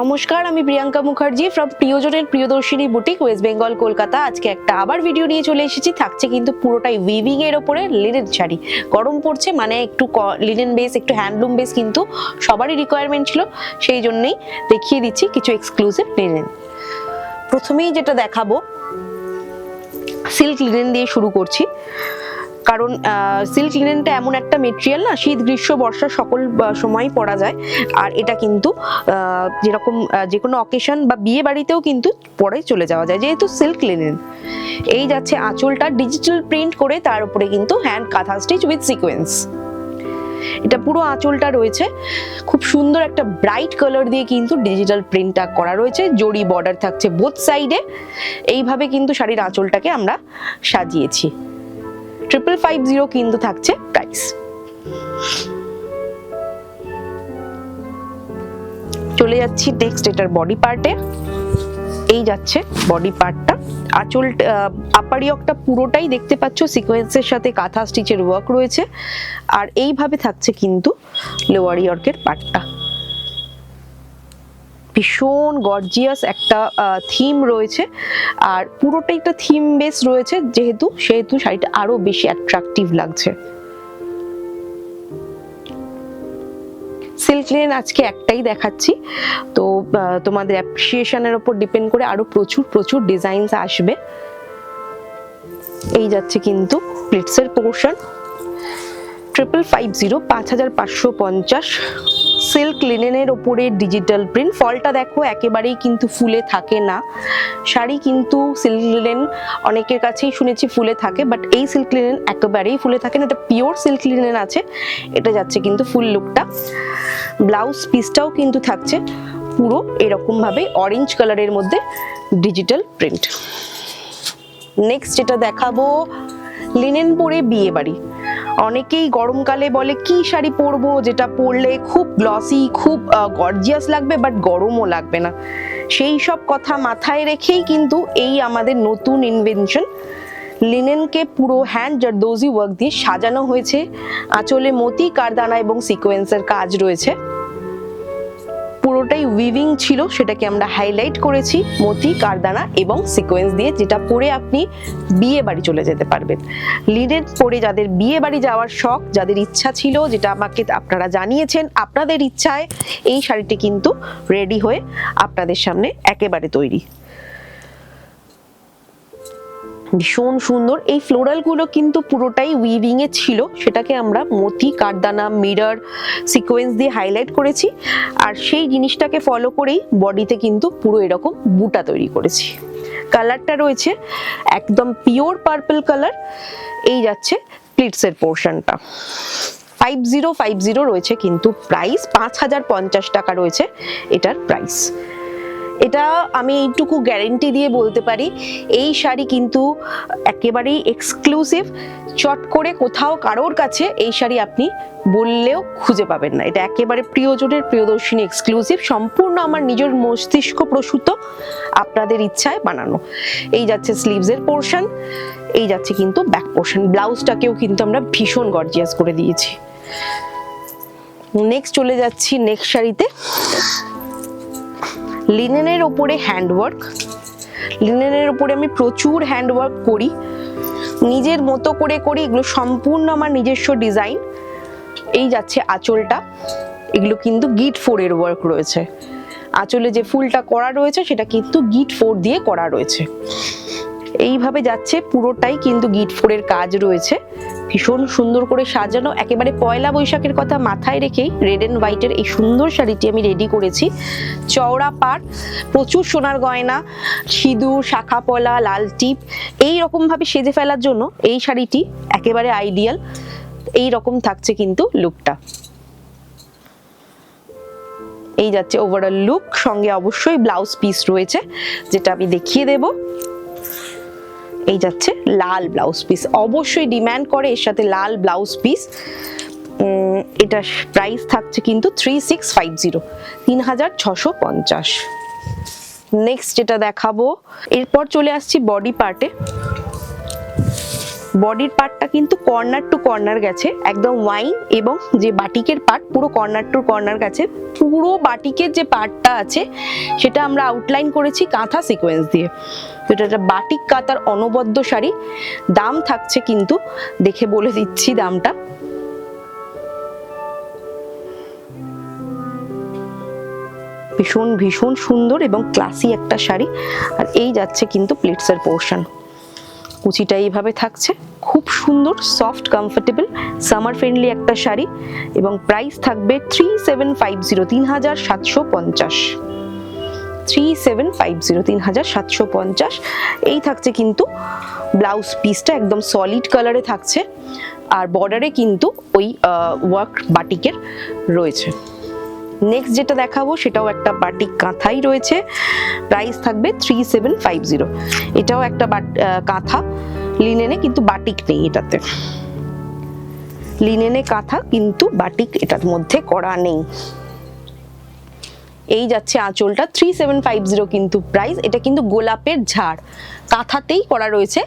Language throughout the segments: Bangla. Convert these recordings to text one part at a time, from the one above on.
নমস্কার, আমি প্রিয়াঙ্কা মুখার্জি ফ্রম প্রিয়জনের প্রিয়দর্শিনী বুটিক, ওয়েস্ট বেঙ্গল, কলকাতা। আজকে একটা আবার ভিডিও নিয়ে চলে এসেছি। থাকছে কিন্তু পুরোটাই উইভিং এর ওপরে লিনেন শাড়ি। গরম পড়ছে মানে একটু লিনেন বেস, একটু হ্যান্ডলুম বেস কিন্তু সবারই রিকোয়ারমেন্ট ছিল, সেই জন্যই দেখিয়ে দিচ্ছি কিছু এক্সক্লুসিভ লিনেন। প্রথমেই যেটা দেখাবো, সিল্ক লিনেন দিয়ে শুরু করছি, কারণ সিল্ক লিনেনটা এমন একটা মেটেরিয়াল না, শীত গ্রীষ্ম বর্ষা সকল সময় পরা যায়। আর এটা কিন্তু যেরকম যে কোনো অকেশন বা বিয়ে বাড়িতেও কিন্তু পরে চলে যাওয়া যায়, যেহেতু সিল্ক লিনেন। এই যাচ্ছে আঁচলটা ডিজিটাল প্রিন্ট করে, তার উপরে কিন্তু হ্যান্ড কাঁথা স্টিচ উইথ সিকোয়েন্স। এটা পুরো আঁচলটা রয়েছে খুব সুন্দর একটা ব্রাইট কালার দিয়ে কিন্তু ডিজিটাল প্রিন্টটা করা রয়েছে। জরি বর্ডার থাকছে বোথ সাইডে। এইভাবে কিন্তু শাড়ির আঁচলটাকে আমরা সাজিয়েছি। 5550 কিন্তু থাকছে প্রাইস। চলে যাচ্ছি নেক্সট এটার বডি পার্টে। এই যাচ্ছে বডি পার্টটা। আঁচল আপার ইয়কটা পুরোটাই দেখতে পাচ্ছ সিকোয়েন্সের সাথে কাঁথা স্টিচের ওয়ার্ক রয়েছে। আর এইভাবে থাকছে কিন্তু লোয়ার ইয়র্কের পার্টটা। ভীষণ গর্জিয়াস একটা থিম রয়েছে, আর পুরোটাই একটা থিম বেস রয়েছে, সেহেতু শাড়িটা আরো বেশি অ্যাট্রাকটিভ লাগছে। সিল্ক লিনেন আজকে একটাই দেখাচ্ছি, তো তোমাদের অ্যাপ্রিসিয়েশনের উপর ডিপেন্ড করে আরো প্রচুর ডিজাইনস আসবে। এই যাচ্ছে কিন্তু প্লিটসের পোর্শন। 5550, 5550 সিল্ক লিনেনের ওপরে ডিজিটাল প্রিন্ট। ফলটা দেখো একেবারেই কিন্তু ফুলে থাকে না। শাড়ি কিন্তু সিল্ক লিনেন অনেকের কাছেই শুনেছি ফুলে থাকে, বাট এই সিল্ক লিনেন একেবারেই ফুলে থাকে না। এটা পিওর সিল্ক লিনেন আছে। এটা যাচ্ছে কিন্তু ফুল লুকটা। ব্লাউজ পিসটাও কিন্তু থাকছে পুরো এরকম ভাবে অরেঞ্জ কালারের মধ্যে ডিজিটাল প্রিন্ট। নেক্সট যেটা দেখাবো, লিনেন পরে বিয়ে বাড়ি। অনেকেই গরমকালে বলে কি শাড়ি পরবো যেটা পরলে খুব গ্লসি, খুব গর্জিয়াস লাগবে, বাট গরমও লাগবে না। সেই সব কথা মাথায় রেখেই কিন্তু এই আমাদের নতুন ইনভেনশন। লিনেনকে পুরো হ্যান্ড জারদোজি ওয়ার্ক দিয়ে সাজানো হয়েছে। আঁচলে মতি, কারদানা এবং সিকোয়েন্সের কাজ রয়েছে। পুরোটাই উইভিং ছিল, সেটাকে আমরা হাইলাইট করেছি মতি, কারদানা এবং সিকোয়েন্স দিয়ে, যেটা পরে আপনি বিয়ে বাড়ি চলে যেতে পারবেন। লিনেন পরে যাদের বিয়ে বাড়ি যাওয়ার শখ, যাদের ইচ্ছা ছিল, যেটা আমাকে আপনারা জানিয়েছেন, আপনাদের ইচ্ছায় এই শাড়িটি কিন্তু রেডি হয়ে আপনাদের সামনে একেবারে তৈরি। ভীষণ সুন্দর। এই ফ্লোরাল গুলো কিন্তু পুরোটাই উইভিং এ ছিল, সেটাকে আমরা মতি, কারদানা, মিরর, সিকোয়েন্স দিয়ে হাইলাইট করেছি। আর সেই জিনিসটাকে ফলো করেই বডিতে কিন্তু পুরো এরকম বুটা তৈরি করেছি। কালারটা রয়েছে একদম পিওর পার্পল কালার। এই যাচ্ছে প্লিটসের পোর্শনটা। 5050 রয়েছে কিন্তু প্রাইস। 5050 টাকা রয়েছে এটার প্রাইস। এটা আমি এইটুকু গ্যারেন্টি দিয়ে বলতে পারি, এই শাড়ি কিন্তু একেবারেই এক্সক্লুসিভ। চট করে কোথাও কারোর কাছে এই শাড়ি আপনি বললেও খুঁজে পাবেন না। এটা একেবারে প্রিয়জনের প্রিয়দর্শিনী এক্সক্লুসিভ, সম্পূর্ণ আমার নিজের মস্তিষ্ক প্রসূত, আপনাদের ইচ্ছায় বানানো। এই যাচ্ছে স্লিভসের পোর্শন। এই যাচ্ছে কিন্তু ব্যাক পোর্শন। ব্লাউজটাকেও কিন্তু আমরা ভীষণ গর্জিয়াস করে দিয়েছি। নেক্সট চলে যাচ্ছি নেক্সট শাড়িতে। লিনেনের ওপরে হ্যান্ডওয়ার্ক। লিনেনের ওপরে আমি প্রচুর হ্যান্ডওয়ার্ক করি, নিজের মতো করে করি। এগুলো সম্পূর্ণ আমার নিজস্ব ডিজাইন। এই যাচ্ছে আঁচলটা। এগুলো কিন্তু গিট 4 এর ওয়ার্ক রয়েছে। আঁচলে যে ফুলটা করা রয়েছে সেটা কিন্তু গিট 4 দিয়ে করা রয়েছে। এইভাবে যাচ্ছে পুরোটাই কিন্তু গিট 4 এর কাজ রয়েছে। ভীষণ সুন্দর করে সাজানো। একেবারে পয়লা বৈশাখের কথা মাথায় রেখেই রেড এন্ড হোয়াইটের এই সুন্দর শাড়িটি আমি রেডি করেছি। চওড়া পাড়, প্রচুর সোনার গয়না, সিঁদুর, শাখা পলা, লাল টিপ, এই রকম ভাবে সেজে ফেলার জন্য এই শাড়িটি একেবারে আইডিয়াল। এই রকম থাকছে কিন্তু লুকটা। এই যাচ্ছে ওভারঅল লুক। সঙ্গে অবশ্যই ব্লাউজ পিস রয়েছে, যেটা আমি দেখিয়ে দেব। এই যাচ্ছে লাল ব্লাউজ পিস, অবশ্যই ডিমান্ড করে এর সাথে লাল ব্লাউজ পিস। এটা প্রাইস থাকছে কিন্তু 3650, 3650। নেক্সট যেটা দেখাবো, এরপর চলে আসছি বডি পার্টে। বডির পার্টটা কিন্তু কর্নার টু কর্নার গেছে, একদম ওয়াইন, এবং যে বাটিকের পার্ট পুরো কর্নার টু কর্নার গেছে। পুরো বাটিকের যে পার্টটা আছে সেটা আমরা আউটলাইন করেছি কাঁথা সিকোয়েন্স দিয়ে। তো এটা একটা বাটিক কাঁথার অনবদ্য শাড়ি। দাম থাকছে কিন্তু, দেখে বলে দিচ্ছি দামটা, ভীষণ ভীষণ সুন্দর এবং ক্লাসি একটা শাড়ি। আর এই যাচ্ছে কিন্তু প্লিটসের পোর্শন, কুচিটা এইভাবে থাকছে, খুব সুন্দর সফট কমফোর্টেবল সামার ফ্রেন্ডলি একটা শাড়ি। এবং প্রাইস থাকবে 3750, 3750, 3750, 3750। এই থাকছে কিন্তু ব্লাউজ পিসটা, একদম সলিড কালারে থাকছে, আর বর্ডারে কিন্তু ওই ওয়ার্ক বাটিকের রয়েছে। নেক্সট যেটা দেখাবো সেটাও একটা বাটিক কাঁথাই রয়েছে, প্রাইস থাকবে 3750। এটাও একটা কাঁথা লিনেনে, কিন্তু বাটিক নেই এটাতে, লিনেনে কাঁথা কিন্তু বাটিক এটার মধ্যে করা নেই। এই যাচ্ছে আঁচলটা, 3750 কিন্তু প্রাইস। এটা কিন্তু গোলাপের ঝাড়, কাঁথাতেই করা রয়েছে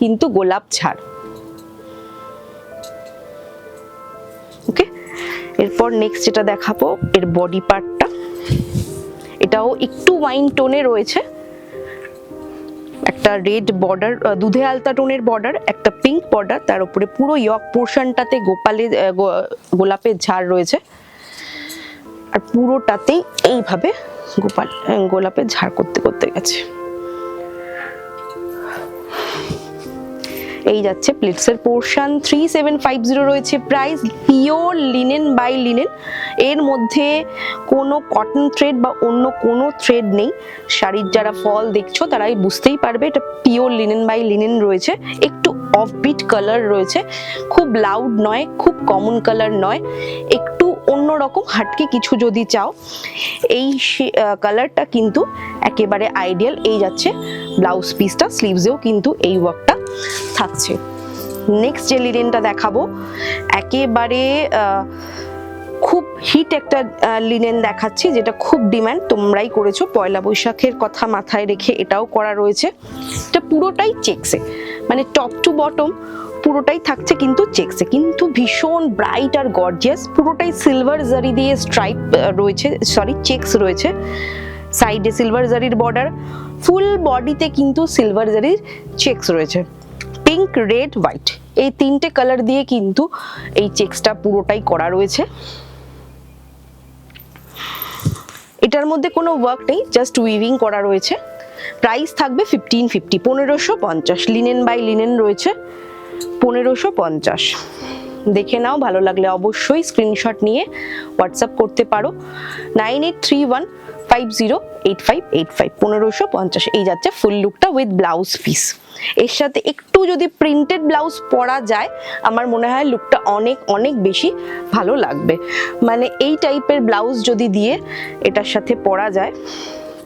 কিন্তু গোলাপ ঝাড়। ওকে, এরপর নেক্সট যেটা দেখাবো এর বডি পার্টটা, এটাও একটু ওয়াইন টোনে রয়েছে, একটা রেড বর্ডার, দুধে আলতা টোনের বর্ডার, একটা পিঙ্ক বর্ডার, তার উপরে পুরো ইয়ক পোর্শনটাতে গোলাপের ঝাড় রয়েছে, আর পুরোটাতেই এইভাবে গোলাপের ঝাড় করতে করতে গেছে। এই যাচ্ছে প্লিটসের পোর্শন, 3750 রয়েছে price. Pure linen by linen, এর মধ্যে কোনো কটন থ্রেড বা অন্য কোনো থ্রেড নেই। শাড়ির যারা ফল দেখছো তারাই বুঝতেই পারবে এটা পিওর লিনেন বাই লিনেন রয়েছে। একটু অফবিট কালার রয়েছে, খুব লাউড নয়, খুব কমন কালার নয়, একটু অন্যরকম হাটকে কিছু যদি চাও, এই কালারটা কিন্তু একেবারে আইডিয়াল। এই যাচ্ছে ব্লাউজ পিসটা, স্লিভসেও কিন্তু এই ওয়ার্কটা থাকছে। নেক্সট যে লিনেনটা দেখাবো একেবারে খুব হিট একটা লিনেন দেখাচ্ছি, যেটা খুব ডিমান্ড, তোমরাই করেছো, পয়লা বৈশাখের কথা মাথায় রেখে এটাও করা রয়েছে। এটা পুরোটাই চেকসে, মানে টপ টু বটম পুরোটাই থাকছে কিন্তু চেকসে, কিন্তু ভীষণ ব্রাইট আর গর্জিয়াস। পুরোটাই সিলভার জারি দিয়ে স্ট্রাইপ রয়েছে, সরি চেকস রয়েছে, সাইডে সিলভার জারির বর্ডার, ফুল বডিতে কিন্তু সিলভার জারির চেকস রয়েছে। পিঙ্ক, রেড, হোয়াইট, এই তিনটে কালার দিয়ে কিন্তু এই চেকসটা পুরোটাই করা রয়েছে। এটার মধ্যে কোনো ওয়ার্ক নেই, জাস্ট উইভিং করা রয়েছে। প্রাইস থাকবে 1550, 1550। লিনেন বাই লিনেন রয়েছে, 1550। দেখে নাও, ভালো লাগলে অবশ্যই স্ক্রিনশট নিয়ে হোয়াটসঅ্যাপ করতে পারো 9831508585, 1550। এই যাচ্ছে ফুল লুকটা উইথ ব্লাউজ পিস। এর সাথে একটু যদি প্রিন্টেড ব্লাউজ পরা যায় আমার মনে হয় লুকটা অনেক অনেক বেশি ভালো লাগবে। মানে এই টাইপের ব্লাউজ যদি দিয়ে এটার সাথে পরা যায়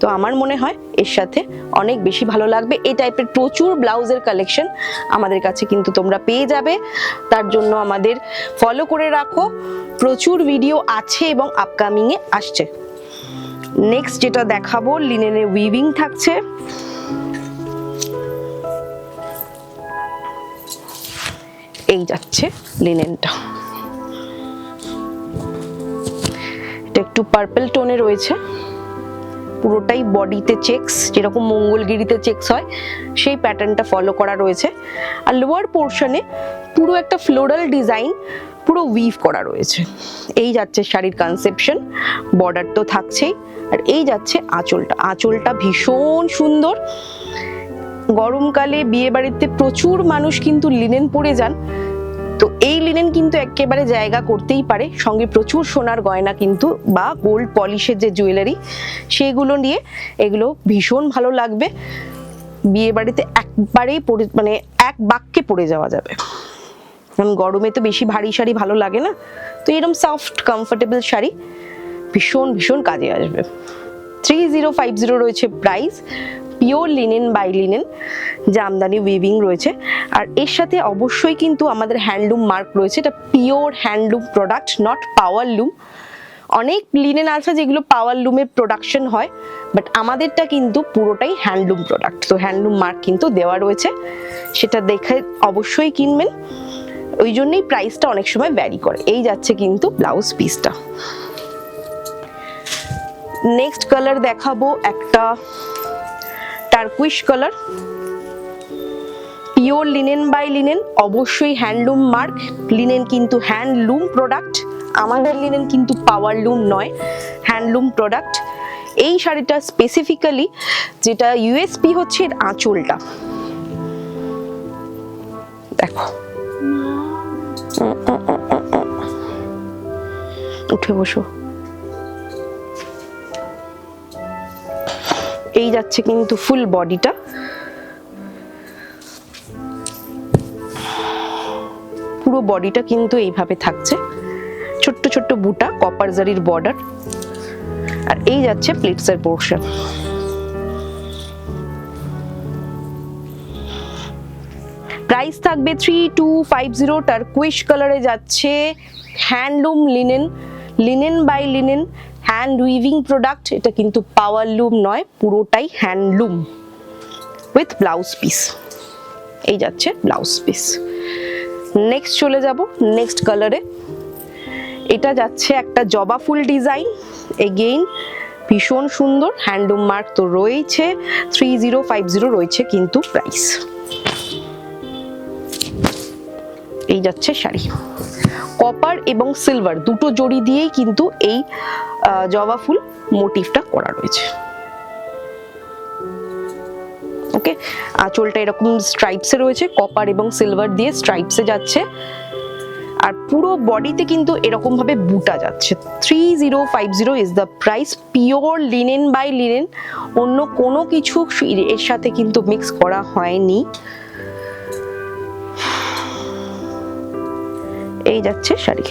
তো আমার মনে হয় এর সাথে অনেক বেশি ভালো লাগবে। এই টাইপের প্রচুর ব্লাউজের কালেকশন আমাদের কাছে কিন্তু তোমরা পেয়ে যাবে, তার জন্য আমাদের ফলো করে রাখো, প্রচুর ভিডিও আছে এবং আপকামিং এ আসছে। নেক্সট যেটা দেখাবো লিনেনে উইভিং থাকছে, এই যাচ্ছে লিনেনটা, এটা একটু পার্পল টোনে রয়েছে, পুরোটাই বডিতে চেকস, যেরকম মঙ্গলগিরিতে চেকস হয় সেই প্যাটার্নটা ফলো করা রয়েছে। আর লোয়ার পোর্শনে পুরো একটা ফ্লোরাল ডিজাইন পুরো উইভ করা রয়েছে। এই যাচ্ছে শাড়ির কনসেপশন, বর্ডার তো থাকছেই, আর এই যাচ্ছে আঁচলটা, আঁচলটা ভীষণ সুন্দর। গরমকালে বিয়ে বাড়িতে প্রচুর মানুষ কিন্তু লিনেন পরে যান, তো এই লিনেন কিন্তু একেবারে জায়গা করতেই পারে, সঙ্গে প্রচুর সোনার গয়না কিন্তু বা গোল্ড পলিশের যে জুয়েলারি সেগুলো নিয়ে এগুলো ভীষণ ভালো লাগবে। বিয়ে বাড়িতে একবারেই মানে এক বাক্যে পরে যাওয়া যাবে, কারণ গরমে তো বেশি ভারী শাড়ি ভালো লাগে না, তো এরকম সফট কমফোর্টেবল শাড়ি ভীষণ ভীষণ কাজে আসবে। 3050 রয়েছে price, pure linen by linen, jamdani weaving রয়েছে। আর এর সাথে অবশ্যই কিন্তু আমাদের হ্যান্ডলুম মার্ক রয়েছে, এটা পিওর হ্যান্ডলুম প্রোডাক্ট, নট পাওয়ার লুম। অনেক লিনেন আছে যেগুলো পাওয়ার লুমের প্রোডাকশন হয়, বাট আমাদেরটা কিন্তু পুরোটাই হ্যান্ডলুম প্রোডাক্ট, তো হ্যান্ডলুম মার্ক কিন্তু দেওয়া রয়েছে। সেটা দেখে অবশ্যই কিনবেন, ওই জন্যই প্রাইসটা অনেক সময় ভ্যারি করে। এই যাচ্ছে কিন্তু ব্লাউজ পিসটা। নেক্সট কালার দেখাবো একটা turquoise colour, pure linen by linen, অবশ্যই হ্যান্ডলুম মার্ক। লিনেন কিন্তু হ্যান্ডলুম প্রোডাক্ট, আমাদের লিনেন কিন্তু পাওয়ার লুম নয়, হ্যান্ডলুম প্রোডাক্ট। এই শাড়িটা স্পেসিফিক্যালি যেটা ইউএসপি হচ্ছে এর আঁচলটা, দেখো উঠে বসো। এই যাচ্ছে কিন্তু ফুল বডিটা, পুরো বডিটা কিন্তু এইভাবে থাকছে, ছোট্ট ছোট্ট বুটা, কপার জারির বর্ডার, আর এই যাচ্ছে প্লিটসের পোর্শন। প্রাইস থাকবে 3250। টার্কুইশ কালারে যাচ্ছে, handloom linen, linen by linen, hand weaving product. এটা কিন্তু পাওয়ার লুম নয়, পুরোটাই হ্যান্ডলুম উইথ ব্লাউজ পিস। এই যাচ্ছে ব্লাউজ পিস। নেক্সট চলে যাব নেক্সট কালারে। এটা যাচ্ছে একটা জবা ফুল ডিজাইন, এগেইন ভীষণ সুন্দর, হ্যান্ডলুম মার্ক তো রয়েছে, 3050 রয়েছে কিন্তু প্রাইস। এই যাচ্ছে শাড়ি, কপার এবং সিলভার দুটো জড়ি দিয়েই কিন্তু এই জবা ফুল মোটিভটা করা রয়েছে। ওকে, আঁচলটা এরকম স্ট্রাইপসে রয়েছে, কপার এবং সিলভার দিয়ে স্ট্রাইপসে যাচ্ছে, আর পুরো বডিতে কিন্তু এরকম ভাবে বুটা যাচ্ছে। 3050 is the price, pure linen by linen, অন্য কোনো কিছু এর সাথে কিন্তু মিক্স করা হয়নি। এই যাচ্ছে sari.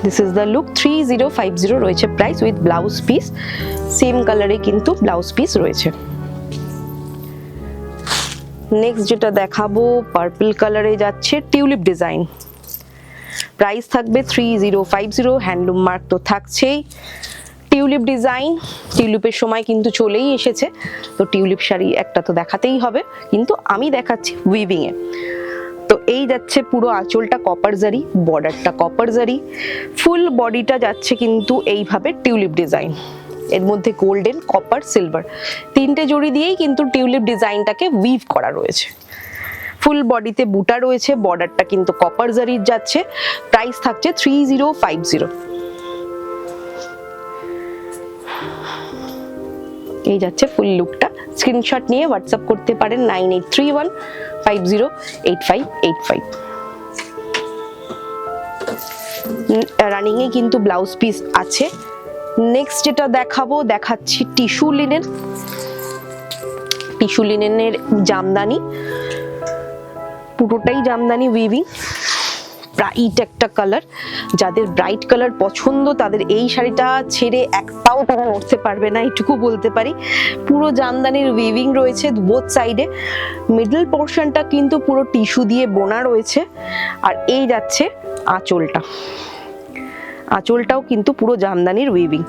This is the look, 3050 রয়েছে price with blouse piece, same কালারে কিন্তু ব্লাউজ পিস রয়েছে। নেক্সট যেটা দেখাবো পার্পল কালারে যাচ্ছে, টিউলিপ ডিজাইন। প্রাইস থাকবে 3050, হ্যান্ডলুম মার্ক তো থাকছেই। টিউলিপ ডিজাইন, টিউলিপের সময় কিন্তু চলেই এসেছে, তো টিউলিপ শাড়ি একটা তো দেখাতেই হবে, কিন্তু আমি দেখাচ্ছি উইভিং এ। তো এই যাচ্ছে পুরো আঁচলটা কপার জারি, বর্ডারটা কপার জারি, ফুল বডিটা যাচ্ছে কিন্তু এইভাবে টিউলিপ ডিজাইন, এর মধ্যে গোল্ডেন, কপার, সিলভার তিনটে জড়ি দিয়েই কিন্তু টিউলিপ ডিজাইনটাকে উইভ করা রয়েছে। ফুল বডিতে বুটা রয়েছে, বর্ডারটা কিন্তু কপার জারির যাচ্ছে। প্রাইস থাকছে 3050। এই যাচ্ছে ফুল লুকটা। স্ক্রিনশট নিয়ে হোয়াটসঅ্যাপ করতে পারেন 9831508585। রানিং এ কিন্তু ব্লাউজ পিস আছে। নেক্সট যেটা দেখাচ্ছি টিস্যু লিনেন, টিস্যু লিনেনের জামদানি, পুরোটাই জামদানি উইভিং, ব্রাইট একটা কালার। যাদের ব্রাইট কালার পছন্দ তাদের এই শাড়িটা ছেড়ে এক পাও তারা নড়তে পারবে না, এটুকু বলতে পারি। পুরো জামদানির উইভিং রয়েছে বোথ সাইডে, মিডল পোর্শনটা কিন্তু পুরো টিস্যু দিয়ে বোনা রয়েছে, আর এই যাচ্ছে আঁচলটা, আঁচলটাও কিন্তু পুরো জামদানির উইভিং।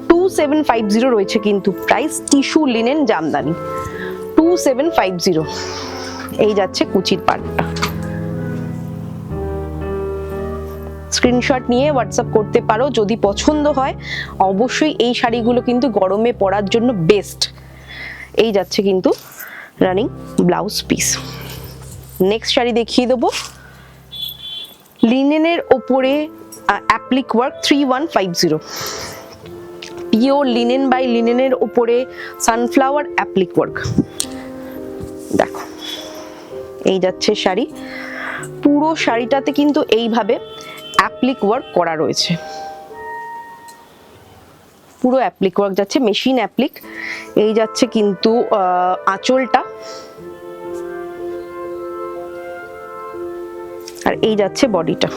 2750 রয়েছে কিন্তু প্রাইস, টিস্যু লিনেন জামদানি 2750। এই যাচ্ছে কুচির পাটটা। স্ক্রিনশট নিয়ে হোয়াটসঅ্যাপ করতে পারো যদি পছন্দ হয়। অবশ্যই এই শাড়িগুলো কিন্তু গরমে পরার জন্য বেস্ট। এই যাচ্ছে কিন্তু running blouse piece. Next sari দেখিয়ে দেবো, লিনেনের ওপরে applique work 3150, pure linen by লিনেনের ওপরে সানফ্লাওয়ার অ্যাপ্লিক ওয়ার্ক। দেখো এই যাচ্ছে শাড়ি, পুরো শাড়িটাতে কিন্তু এইভাবে অ্যাপ্লিক ওয়ার্ক করা রয়েছে, পুরো অ্যাপ্লিক ওয়ার্ক যাচ্ছে, মেশিন অ্যাপ্লিক। এই যাচ্ছে কিন্তু আঁচলটা, আর এই যাচ্ছে বডিটা।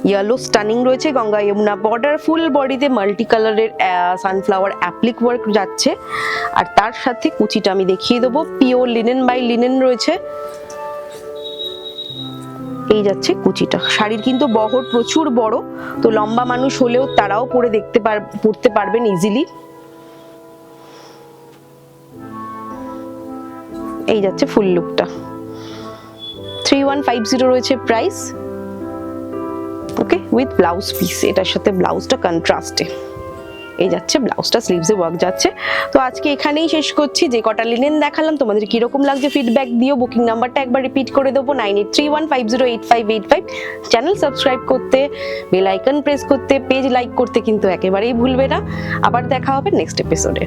ইয়েলো স্টানিং রয়েছে, গঙ্গা যমুনা বর্ডার, ফুল বডিতে মাল্টি কালারের সানফ্লাওয়ার অ্যাপ্লিক ওয়ার্ক যাচ্ছে। আর তার সাথে কুচিটা আমি দেখিয়ে দেবো, পিওর লিনেন বাই লিনেন রয়েছে। এই যাচ্ছে কুচিটা। শাড়ির কিন্তু বহর প্রচুর বড়, তো লম্বা মানুষ হলেও তারাও পরতে পারবেন ইজিলি। এই যাচ্ছে ফুল লুকটা। 3150 রয়েছে price. Okay, with blouse piece, এটার সাথে ব্লাউজটা কন্ট্রাস্টে। এই যাচ্ছে ব্লাউজটা, স্লিভসে ওয়ার্ক যাচ্ছে। তো আজকে এখানেই শেষ করছি। যে কটা লিনেন দেখালাম তোমাদের কিরকম লাগছে ফিডব্যাক দিও। বুকিং নাম্বারটা একবার রিপিট করে দেবো, 9831508585। চ্যানেল সাবস্ক্রাইব করতে, বেল আইকন প্রেস করতে, পেজ লাইক করতে কিন্তু একেবারেই ভুলবে না। আবার দেখা হবে নেক্সট এপিসোডে।